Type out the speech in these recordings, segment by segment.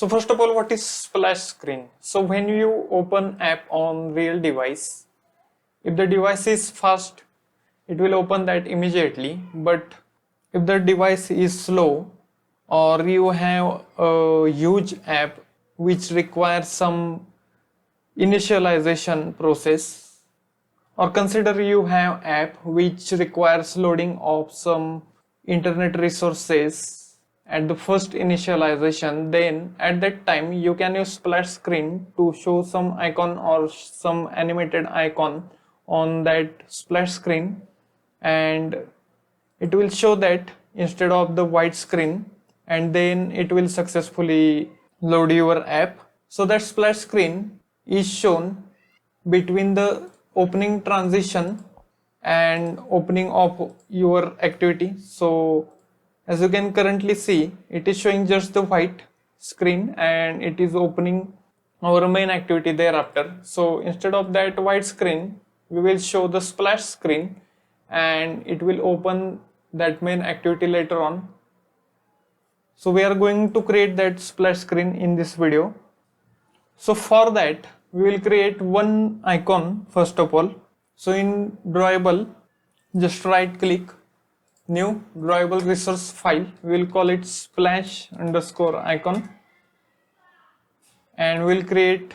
So first of all, what is splash screen? So when you open app on real device, if the device is fast, it will open that immediately. But if the device is slow or you have a huge app which requires some initialization process, or consider you have app which requires loading of some internet resources at the first initialization, then at that time you can use splash screen to show some icon or some animated icon on that splash screen, and it will show that instead of the white screen, and then it will successfully load your app. So that splash screen is shown between the opening transition and opening of your activity. So as you can currently see, it is showing just the white screen and it is opening our main activity thereafter. So instead of that white screen, we will show the splash screen and it will open that main activity later on. So we are going to create that splash screen in this video. So for that, we will create one icon first of all. So in drawable, just right click, new drawable resource file. We will call it splash underscore icon. And we'll create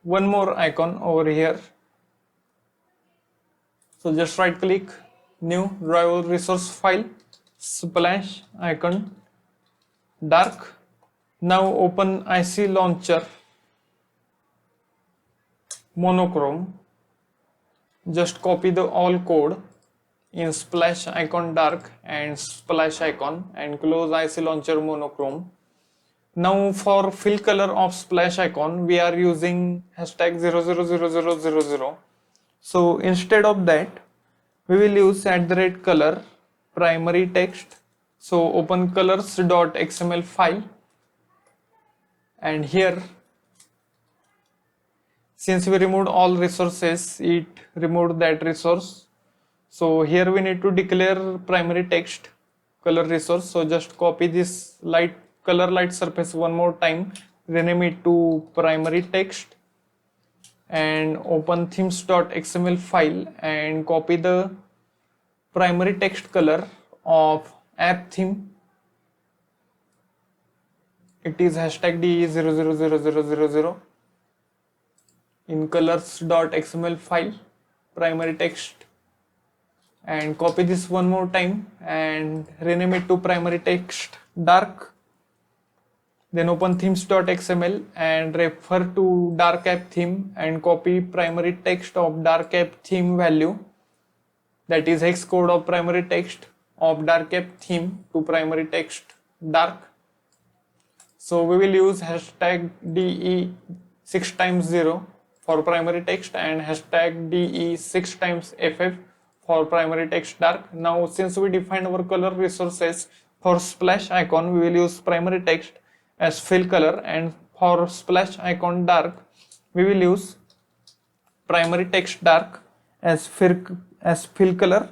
one more icon over here. So just right click, new drawable resource file, splash icon, dark. Now open IC launcher, monochrome. Just copy the all code in splash icon dark and splash icon and close IC launcher monochrome. Now for fill color of splash icon, we are using hashtag 000000. So instead of that, we will use @color primary text. So open colors.xml file, and here, since we removed all resources, it removed that resource. So here we need to declare primary text color resource. So just copy this light color light surface one more time, rename it to primary text, and open themes.xml file and copy the primary text color of app theme. It is hashtag DE000000. In colors.xml file, primary text, and copy this one more time and rename it to primary text dark. Then open themes.xml and refer to dark app theme and copy primary text of dark app theme value, that is hex code of primary text of dark app theme to primary text dark. So we will use hashtag DE 6 times 0 for primary text and hashtag DE 6 times FF for primary text dark. Now since we defined our color resources, for splash icon we will use primary text as fill color, and for splash icon dark we will use primary text dark as fill color.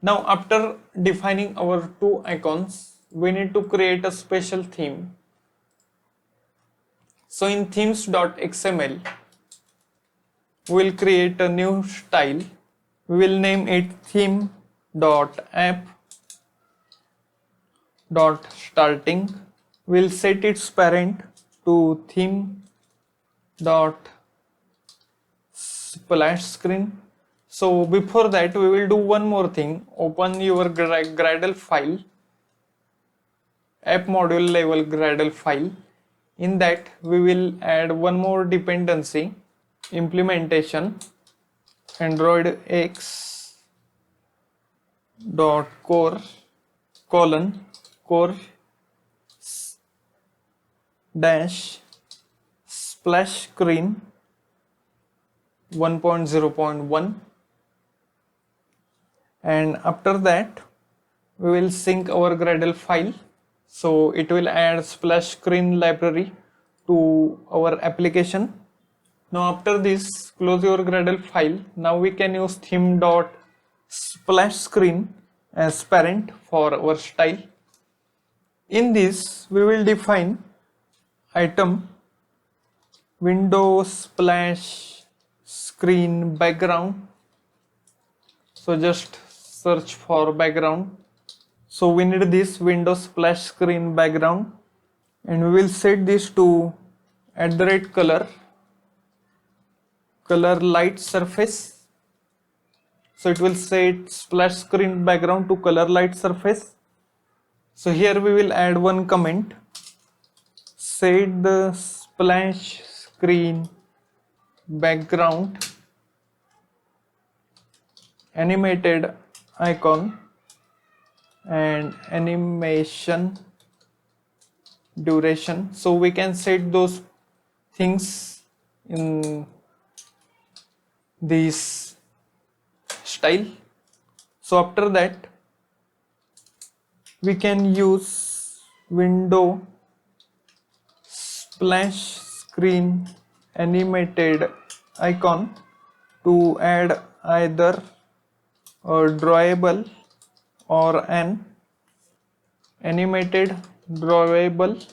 Now after defining our two icons, we need to create a special theme. So in themes.xml, we will create a new style. We will name it theme.app.starting. We will set its parent to theme.splash screen. So before that, we will do one more thing. Open your Gradle file, app module level Gradle file. In that, we will add one more dependency, implementation Android X dot core dash splash screen 1.0.1, and after that we will sync our Gradle file. So it will add splash screen library to our application. Now after this, close your Gradle file. Now we can use theme.splash screen as parent for our style. In this, we will define item window splash screen background. So just search for background. So we need this window splash screen background, and we will set this to color light surface. So it will set splash screen background to color light surface. So here we will add one comment: set the splash screen background animated icon and animation duration. So we can set those things in this style. So after that we can use window splash screen animated icon to add either a drawable or an animated drawable.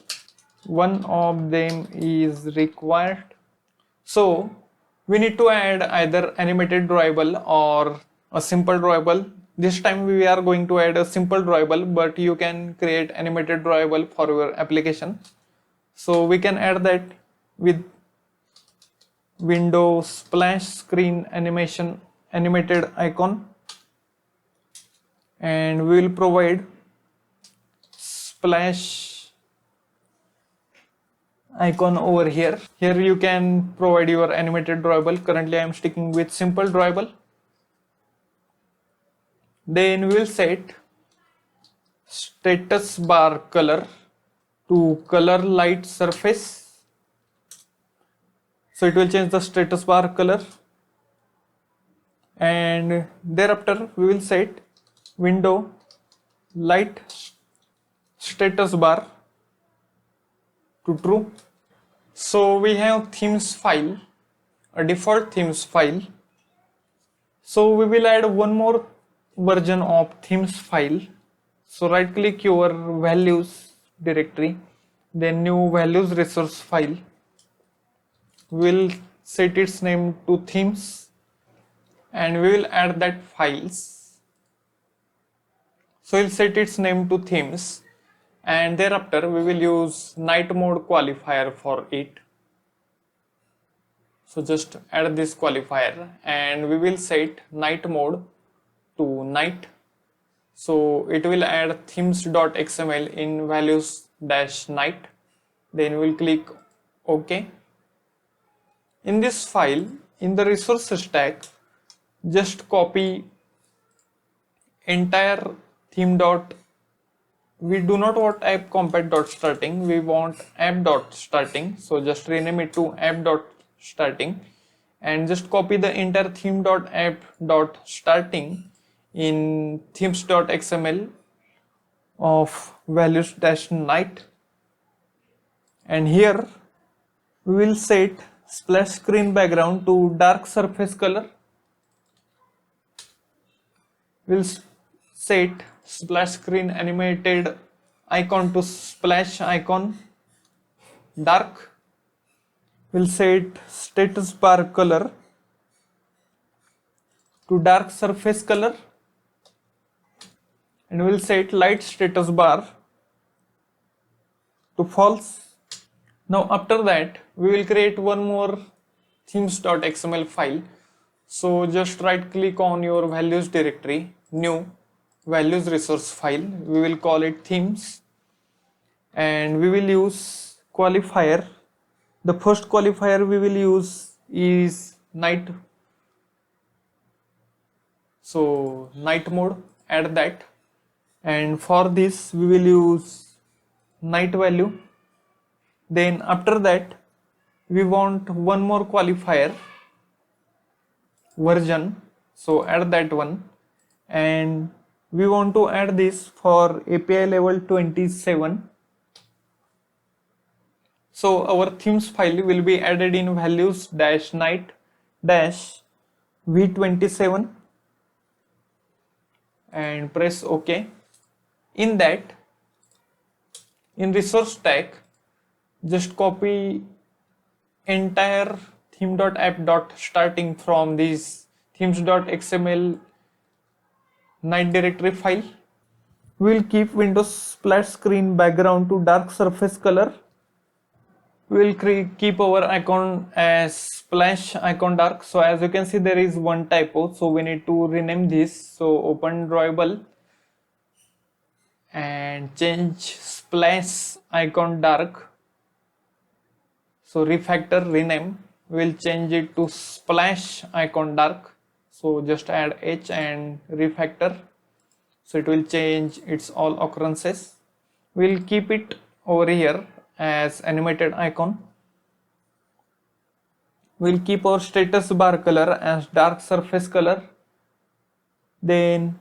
One of them is required. So we need to add either animated drawable or a simple drawable. This time we are going to add a simple drawable, but you can create animated drawable for your application. So we can add that with window splash screen animation animated icon, and we will provide splash icon over here. Here you can provide your animated drawable. Currently I am sticking with simple drawable. Then we will set status bar color to color light surface. So it will change the status bar color, and thereafter we will set window light status bar to true. So we have themes file, a default themes file. So we will add one more version of themes file. So right click your values directory, then new values resource file. We will set its name to themes, and we will add that files. So we'll set its name to themes, and thereafter we will use night mode qualifier for it. So just add this qualifier, and we will set night mode to night. So it will add themes.xml in values-night. Then we'll click OK. In this file, in the resource stack, just copy entire theme dot. We do not want app compat dot starting, we want app dot starting. So just rename it to app dot starting, and just copy the entire theme dot app dot starting in themes.xml of values-night. And here we will set splash screen background to dark surface color. We'll set splash screen animated icon to splash icon dark. We'll set status bar color to dark surface color, and we'll set light status bar to false. Now after that we will create one more themes.xml file. So just right click on your values directory, new values resource file. We will call it themes, and we will use qualifier. The first qualifier we will use is night. So night mode, add that, and for this we will use night value. Then after that we want one more qualifier, version. So add that one, and we want to add this for API level 27. So our themes file will be added in values-night-v27, and press OK. In that, in resource stack, just copy entire theme.app. Starting from this themes.xml night directory file. We'll keep Windows splash screen background to dark surface color. We'll keep our icon as splash icon dark. So as you can see, there is one typo, so we need to rename this. So open drawable and change splash icon dark. So refactor rename, we'll change it to splash icon dark. So just add H and refactor. So it will change its all occurrences. We'll keep it over here as animated icon. We'll keep our status bar color as dark surface color. Then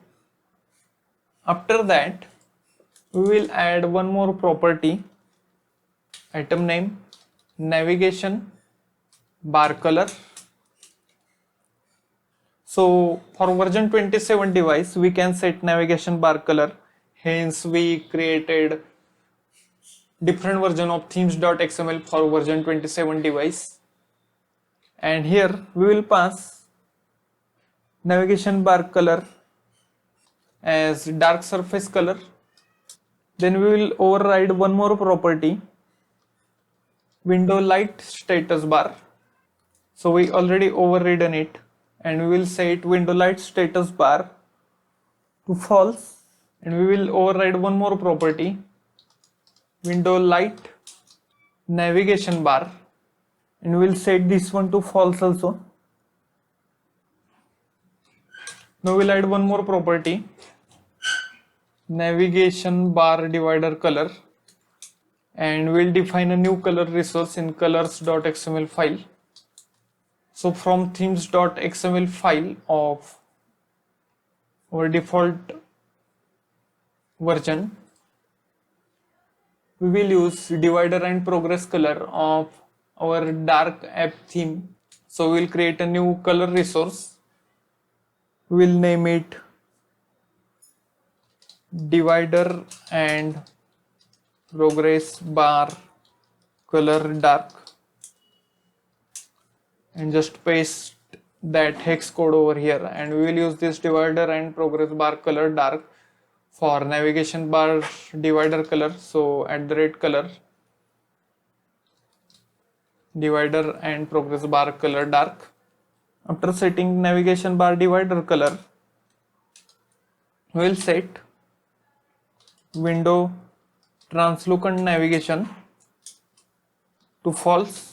after that, we will add one more property, item name, navigation bar color. So for version 27 device, we can set navigation bar color. Hence we created different version of themes.xml for version 27 device. And here we will pass navigation bar color as dark surface color. Then we will override one more property, window light status bar. So we already overridden it, and we will set window light status bar to false, and we will override one more property, window light navigation bar, and we will set this one to false also. Now we'll add one more property, navigation bar divider color, and we'll define a new color resource in colors.xml file. So from themes.xml file of our default version, we will use divider and progress color of our dark app theme. So we'll create a new color resource. We'll name it divider and progress bar color dark, and just paste that hex code over here, and we will use this divider and progress bar color dark for navigation bar divider color. So @color divider and progress bar color dark. After setting navigation bar divider color, we will set window translucent navigation to false.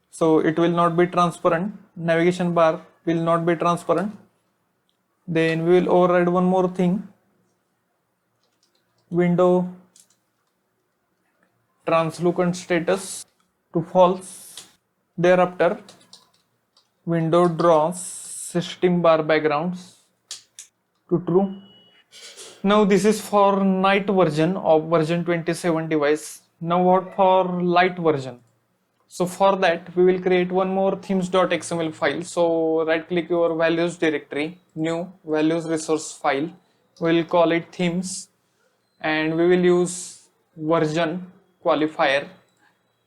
So it will not be transparent, navigation bar will not be transparent. Then we will override one more thing, window translucent status to false. Thereafter, window draws system bar backgrounds to true. Now this is for night version of version 27 device. Now what for light version? So for that, we will create one more themes.xml file. So right click your values directory, new values resource file. We will call it themes, and we will use version qualifier,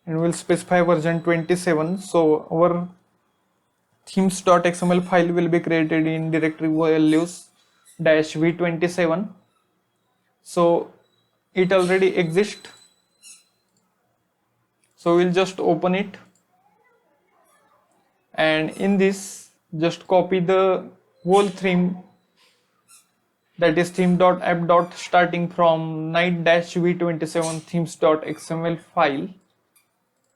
and we will specify version 27. So our themes.xml file will be created in directory values -v27. So it already exists. So we'll just open it, and in this just copy the whole theme, that is theme.app. Starting from night-v27 themes.xml file.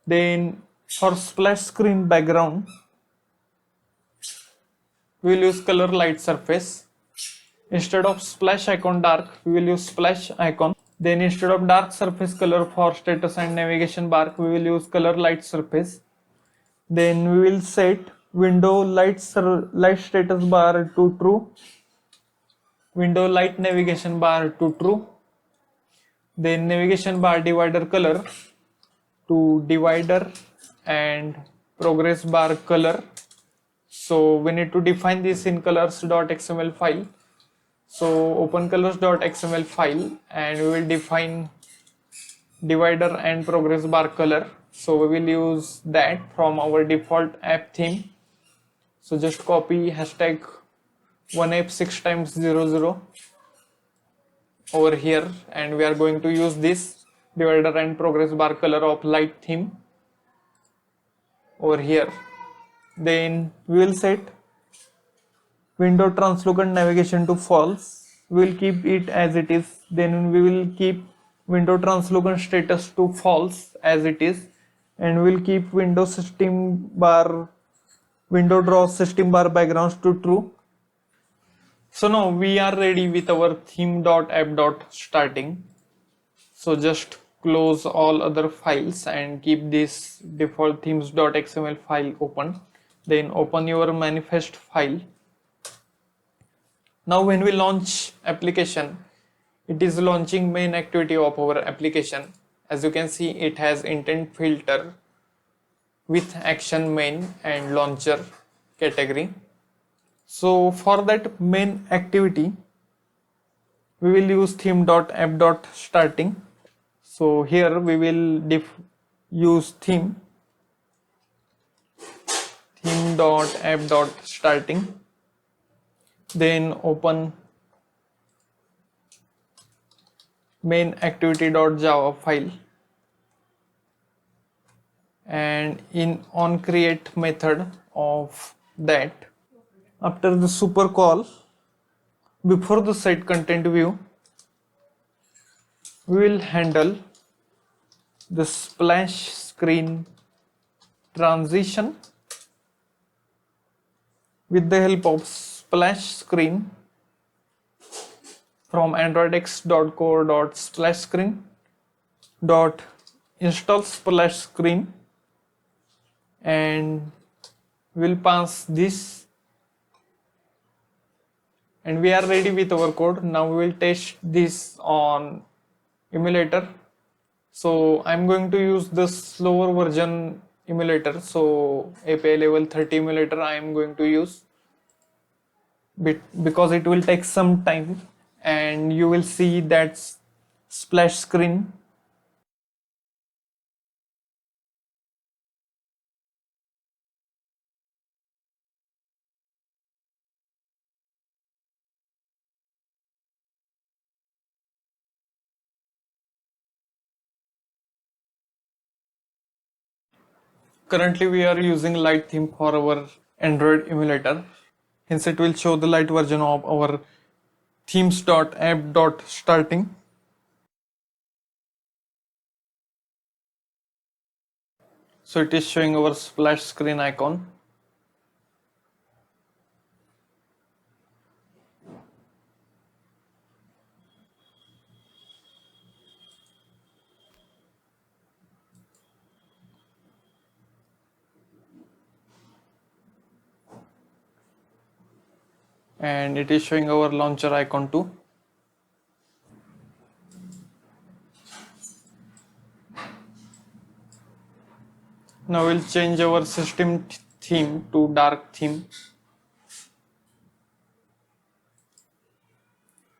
Then for splash screen background, we will use color light surface. Instead of splash icon dark, we will use splash icon. Then instead of dark surface color for status and navigation bar, we will use color light surface. Then we will set window light status bar to true, window light navigation bar to true. Then navigation bar divider color to divider and progress bar color. So we need to define this in colors.xml file. So open colors.xml file, and we will define divider and progress bar color. So we will use that from our default app theme. So just copy hashtag 1app 6 times 00 over here, and we are going to use this divider and progress bar color of light theme over here. Then we will set window translucent navigation to false. We will keep it as it is. Then we will keep window translucent status to false as it is, and we will keep window draw system bar backgrounds to true. So now we are ready with our theme.app.starting. So just close all other files and keep this default themes.xml file open. Then open your manifest file. Now when we launch application, it is launching main activity of our application. As you can see, it has intent filter with action main and launcher category. So for that main activity, we will use theme.app.starting. So here we will use theme.app.starting. Then open main activity.java file, and in on create method of that, after the super call, before the set content view, we will handle the splash screen transition with the help of splash screen from androidx.core.splashscreen.install splash screen, and we'll pass this, and we are ready with our code. Now we will test this on emulator. So I'm going to use the slower version emulator. So API level 30 emulator I am going to use because it will take some time, and you will see that splash screen. Currently we are using light theme for our Android emulator. Hence it will show the light version of our themes.app.starting. So it is showing our splash screen icon. And it is showing our launcher icon too. Now we'll change our system theme to dark theme,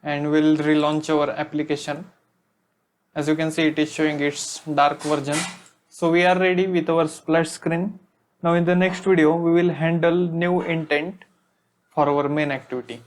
and we'll relaunch our application. As you can see, it is showing its dark version. So we are ready with our splash screen. Now in the next video, we will handle new intent for our main activity.